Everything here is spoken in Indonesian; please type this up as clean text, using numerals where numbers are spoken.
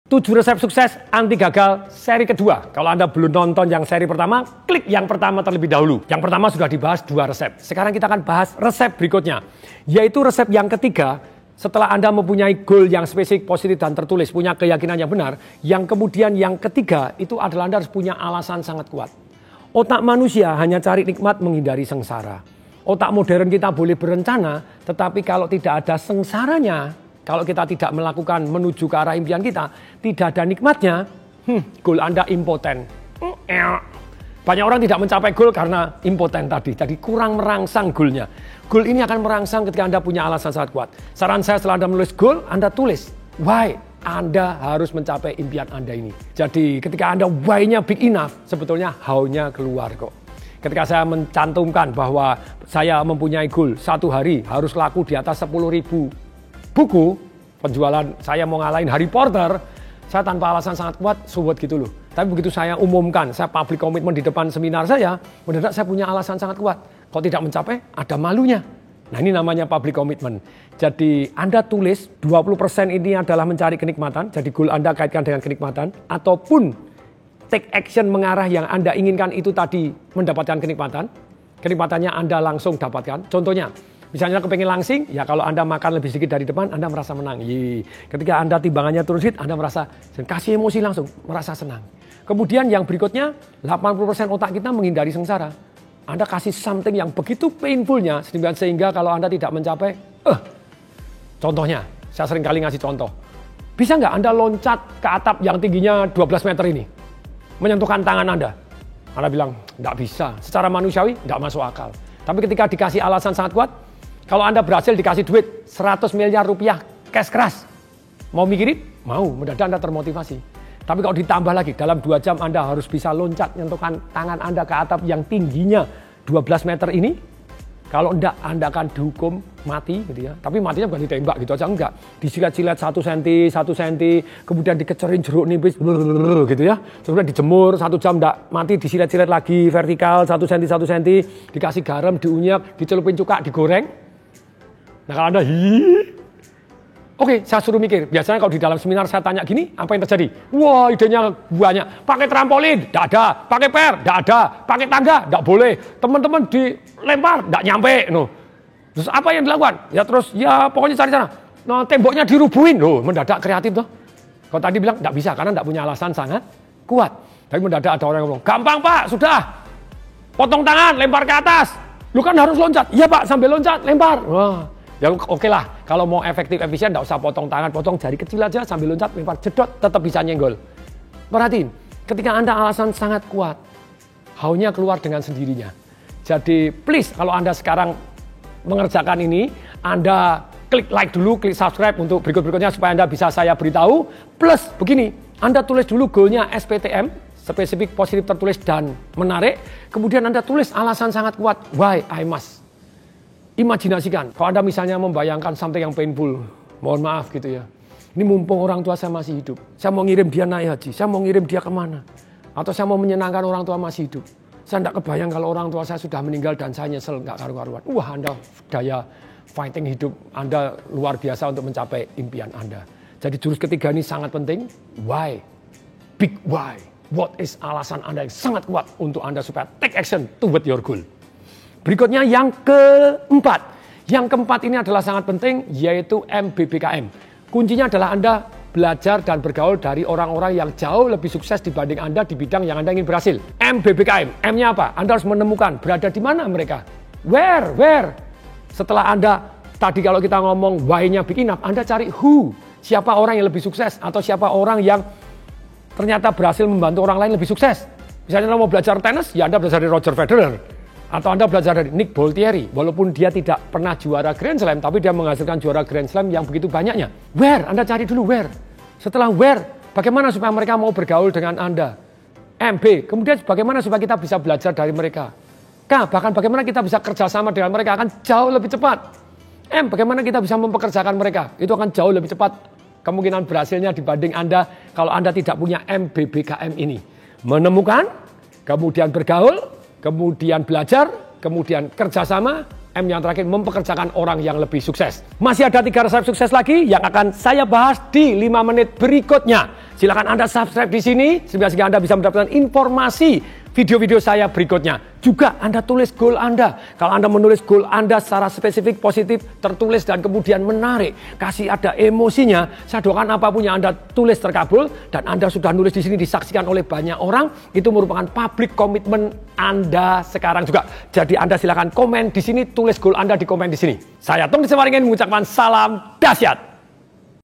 7 resep sukses anti gagal seri kedua. Kalau Anda belum nonton yang seri pertama, klik yang pertama terlebih dahulu. Yang pertama sudah dibahas 2 resep. Sekarang kita akan bahas resep berikutnya. Yaitu resep yang ketiga, setelah Anda mempunyai goal yang spesifik, positif, dan tertulis, punya keyakinan yang benar. Yang kemudian yang ketiga, itu adalah Anda harus punya alasan sangat kuat. Otak manusia hanya cari nikmat, menghindari sengsara. Otak modern kita boleh berencana, tetapi kalau tidak ada sengsaranya, kalau kita tidak melakukan menuju ke arah impian kita, tidak ada nikmatnya, goal Anda impoten. Banyak orang tidak mencapai goal karena impoten tadi. Jadi kurang merangsang goalnya. Goal ini akan merangsang ketika Anda punya alasan sangat kuat. Saran saya setelah Anda menulis goal, Anda tulis why Anda harus mencapai impian Anda ini. Jadi ketika Anda why-nya big enough, sebetulnya how-nya keluar kok. Ketika saya mencantumkan bahwa saya mempunyai goal, 1 hari harus laku di atas 10.000 buku, penjualan saya mau ngalahin Harry Potter, saya tanpa alasan sangat kuat, so what gitu loh. Tapi begitu saya umumkan, saya public commitment di depan seminar saya, mendadak saya punya alasan sangat kuat. Kalau tidak mencapai, ada malunya. Nah ini namanya public commitment. Jadi Anda tulis 20% ini adalah mencari kenikmatan, jadi goal Anda kaitkan dengan kenikmatan, ataupun take action mengarah yang Anda inginkan itu tadi mendapatkan kenikmatan. Kenikmatannya Anda langsung dapatkan. Contohnya, misalnya kepengen langsing, ya kalau Anda makan lebih sedikit dari depan, Anda merasa menang. Ketika Anda timbangannya turun sedikit, Anda merasa kasih emosi langsung, merasa senang. Kemudian yang berikutnya, 80% otak kita menghindari sengsara. Anda kasih something yang begitu painfulnya, sehingga kalau Anda tidak mencapai, contohnya, saya sering kali ngasih contoh. Bisa nggak Anda loncat ke atap yang tingginya 12 meter ini? Menyentuhkan tangan Anda. Anda bilang, nggak bisa. Secara manusiawi, nggak masuk akal. Tapi ketika dikasih alasan sangat kuat, kalau Anda berhasil dikasih duit 100 miliar rupiah cash keras, mau mikirin? Mau, mendadak Anda termotivasi. Tapi kalau ditambah lagi, dalam 2 jam Anda harus bisa loncat, nyentuhkan tangan Anda ke atap yang tingginya 12 meter ini. Kalau enggak, Anda akan dihukum mati gitu ya. Tapi matinya bukan ditembak gitu aja, enggak. Disilet-silet 1 cm, 1 cm, kemudian dikecerin jeruk nipis, gitu ya. Kemudian dijemur 1 jam enggak mati, disilet-silet lagi vertikal 1 cm, 1 cm, dikasih garam, diunyak, dicelupin cuka, digoreng. Nah kalau Anda, oke, saya suruh mikir. Biasanya kalau di dalam seminar saya tanya gini, apa yang terjadi? Wah, idenya banyak. Pakai trampolin, tidak ada. Pakai per, tidak ada. Pakai tangga, tidak boleh. Teman-teman dilempar, tidak nyampe. No. Terus apa yang dilakukan? Ya terus, ya pokoknya cari sana. Nah, temboknya dirubuhin. Loh, mendadak kreatif tuh. Kalau tadi bilang, tidak bisa, karena tidak punya alasan sangat kuat. Tapi mendadak ada orang yang ngomong, gampang Pak, sudah. Potong tangan, lempar ke atas. Lu kan harus loncat. Iya Pak, sambil loncat, lempar. Wah. Ya oke lah, kalau mau efektif, efisien, nggak usah potong tangan, potong jari kecil aja sambil loncat, lempar, jedot, tetap bisa nyenggol. Perhatiin, ketika Anda alasan sangat kuat, how-nya keluar dengan sendirinya. Jadi please, kalau Anda sekarang mengerjakan ini, Anda klik like dulu, klik subscribe untuk berikut-berikutnya supaya Anda bisa saya beritahu. Plus begini, Anda tulis dulu goalnya SPTM, spesifik, positif, tertulis, dan menarik. Kemudian Anda tulis alasan sangat kuat, why I must. Imajinasikan, kalau Anda misalnya membayangkan something yang painful, mohon maaf gitu ya. Ini mumpung orang tua saya masih hidup, saya mau ngirim dia naik haji, saya mau ngirim dia kemana. Atau saya mau menyenangkan orang tua masih hidup. Saya tidak kebayang kalau orang tua saya sudah meninggal dan saya nyesel, nggak karu-karuan. Wah, Anda daya fighting hidup Anda luar biasa untuk mencapai impian Anda. Jadi jurus ketiga ini sangat penting, why, big why. What is alasan Anda yang sangat kuat untuk Anda supaya take action toward your goal. Berikutnya yang keempat. Yang keempat ini adalah sangat penting, yaitu MBBKM. Kuncinya adalah Anda belajar dan bergaul dari orang-orang yang jauh lebih sukses dibanding Anda di bidang yang Anda ingin berhasil. MBBKM, M-nya apa? Anda harus menemukan berada di mana mereka. Where. Setelah Anda, tadi kalau kita ngomong why-nya big enough, Anda cari who. Siapa orang yang lebih sukses atau siapa orang yang ternyata berhasil membantu orang lain lebih sukses. Misalnya Anda mau belajar tenis, ya Anda belajar dari Roger Federer. Atau Anda belajar dari Nick Boltieri, walaupun dia tidak pernah juara Grand Slam, tapi dia menghasilkan juara Grand Slam yang begitu banyaknya. Where? Anda cari dulu where. Setelah where, bagaimana supaya mereka mau bergaul dengan Anda? MB, kemudian bagaimana supaya kita bisa belajar dari mereka? K, bahkan bagaimana kita bisa kerjasama dengan mereka akan jauh lebih cepat. M, bagaimana kita bisa mempekerjakan mereka? Itu akan jauh lebih cepat kemungkinan berhasilnya dibanding Anda kalau Anda tidak punya MBBKM ini. Menemukan, kemudian bergaul, kemudian belajar, kemudian kerjasama, M yang terakhir, mempekerjakan orang yang lebih sukses. Masih ada 3 resep sukses lagi yang akan saya bahas di 5 menit berikutnya. Silakan Anda subscribe di sini sehingga Anda bisa mendapatkan informasi video-video saya berikutnya. Juga Anda tulis goal Anda. Kalau Anda menulis goal Anda secara spesifik, positif, tertulis dan kemudian menarik, kasih ada emosinya, saya doakan apapun yang Anda tulis terkabul dan Anda sudah nulis di sini disaksikan oleh banyak orang, itu merupakan public komitmen Anda sekarang juga. Jadi Anda silakan komen di sini, tulis goal Anda di komen di sini. Saya Tom Desewaringin mengucapkan salam dahsyat.